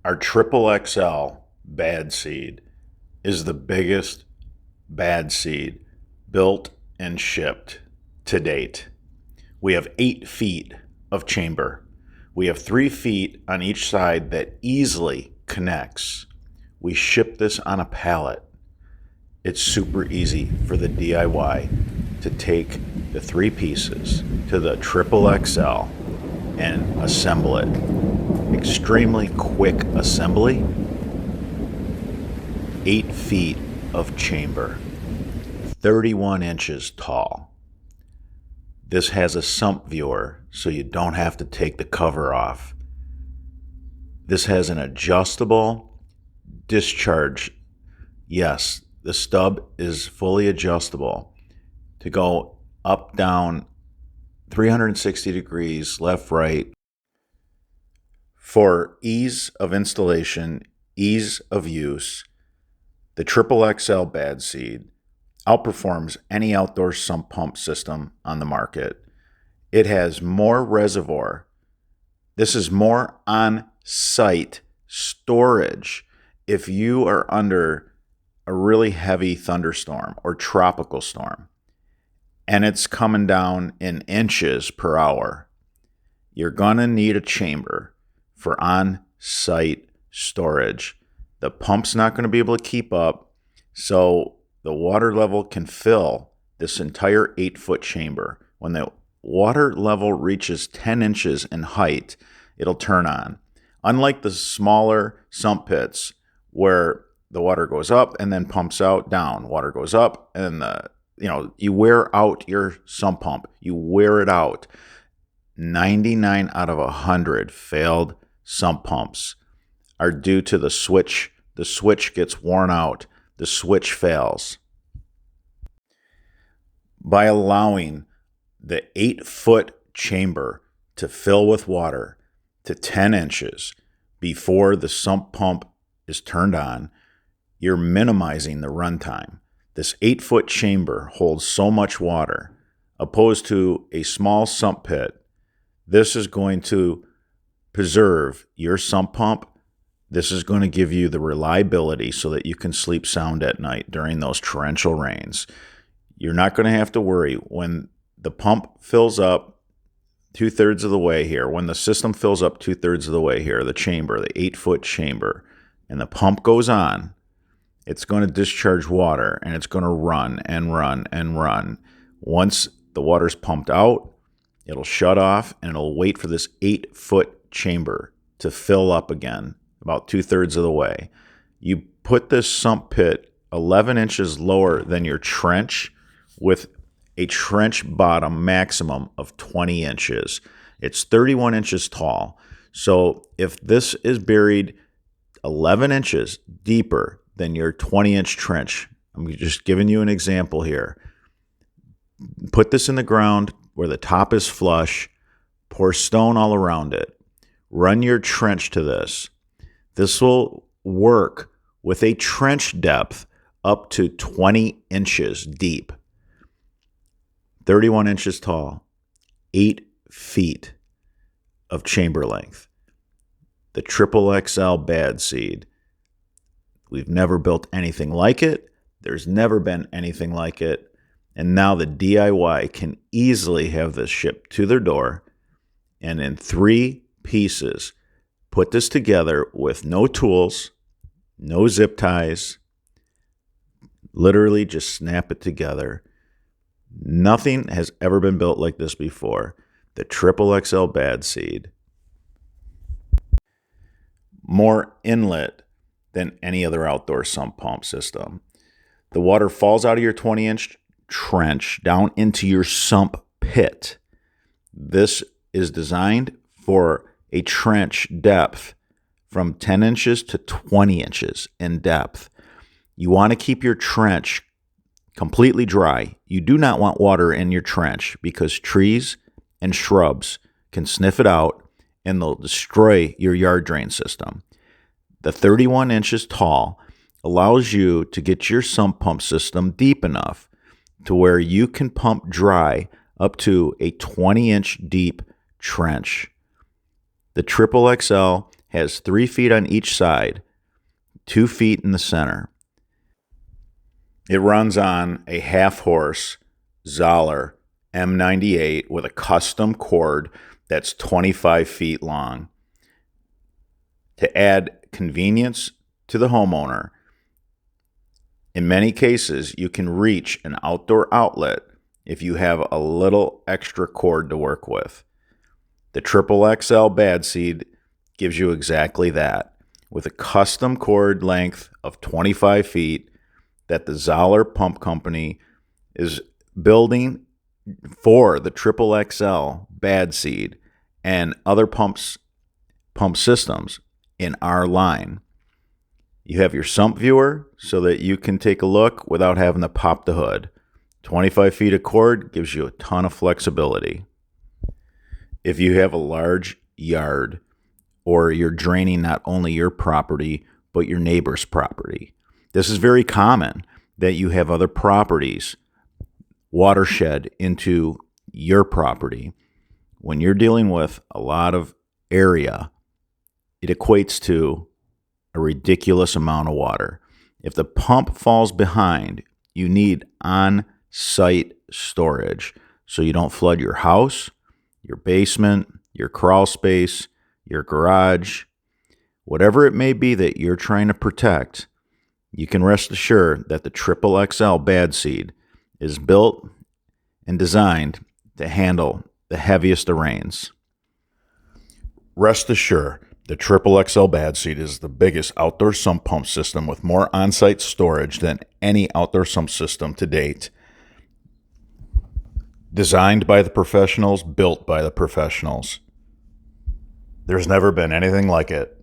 Our triple XL bad seed is the biggest bad seed built and shipped to date. We have 8 feet of chamber. We have 3 feet on each side that easily connects. We ship this on a pallet. It's super easy for the DIY to take the 3 pieces to the triple XL and assemble it. Extremely quick assembly. 8 feet of chamber, 31 inches tall. This has a sump viewer, so you don't have to take the cover off. This has an adjustable discharge. Yes, the stub is fully adjustable to go up, down, 360 degrees, left, right. For ease of installation, ease of use, the triple XL bad seed outperforms any outdoor sump pump system on the market. It has more reservoir. This is more on-site storage if you are under a really heavy thunderstorm or tropical storm, and it's coming down in inches per hour. You're going to need a chamber for on-site storage. The pump's not going to be able to keep up, so the water level can fill this entire 8-foot chamber. When the water level reaches 10 inches in height, it'll turn on. Unlike the smaller sump pits where the water goes up and then pumps out, down. Water goes up and you wear out your sump pump. You wear it out. 99 out of 100 failed sump pumps are due to the switch. The switch gets worn out. The switch fails. By allowing the 8-foot chamber to fill with water to 10 inches before the sump pump is turned on, you're minimizing the runtime. This 8-foot chamber holds so much water, opposed to a small sump pit. This is going to preserve your sump pump. This is going to give you the reliability so that you can sleep sound at night during those torrential rains. You're not going to have to worry when the pump fills up 2/3 of the way here. When the system fills up 2/3 of the way here, the chamber, the 8-foot chamber, and the pump goes on, it's going to discharge water and it's going to run and run and run. Once the water's pumped out, it'll shut off and it'll wait for this 8-foot chamber to fill up again about 2/3 of the way. You put this sump pit 11 inches lower than your trench with a trench bottom maximum of 20 inches. It's 31 inches tall. So if this is buried 11 inches deeper than your 20-inch trench, I'm just giving you an example here. Put this in the ground where the top is flush, pour stone all around it, run your trench to this. This will work with a trench depth up to 20 inches deep. 31 inches tall, 8 feet of chamber length. The triple XL bad seed. We've never built anything like it. There's never been anything like it. And now the DIY can easily have this shipped to their door and in 3 pieces put this together with no tools, no zip ties, literally just snap it together. Nothing has ever been built like this before. The triple XL bad seed. More inlet than any other outdoor sump pump system. The water falls out of your 20-inch trench down into your sump pit. This is designed for a trench depth from 10 inches to 20 inches in depth. You want to keep your trench completely dry. You do not want water in your trench because trees and shrubs can sniff it out and they'll destroy your yard drain system. The 31 inches tall allows you to get your sump pump system deep enough to where you can pump dry up to a 20-inch deep trench. The triple XL has 3 feet on each side, 2 feet in the center. It runs on a half-horse Zoller M98 with a custom cord that's 25 feet long. To add convenience to the homeowner, in many cases, you can reach an outdoor outlet if you have a little extra cord to work with. The XXL Bad Seed gives you exactly that, with a custom cord length of 25 feet that the Zoller Pump Company is building for the XXL Bad Seed and other pump systems in our line. You have your sump viewer so that you can take a look without having to pop the hood. 25 feet of cord gives you a ton of flexibility. If you have a large yard or you're draining not only your property but your neighbor's property, this is very common that you have other properties watershed into your property. When you're dealing with a lot of area, it equates to a ridiculous amount of water. If the pump falls behind, you need on-site storage so you don't flood your house, your basement, your crawl space, your garage, whatever it may be that you're trying to protect. You can rest assured that the XXL Bad Seed is built and designed to handle the heaviest of rains. Rest assured, the XXL Bad Seed is the biggest outdoor sump pump system with more on-site storage than any outdoor sump system to date. Designed by the professionals, built by the professionals. There's never been anything like it.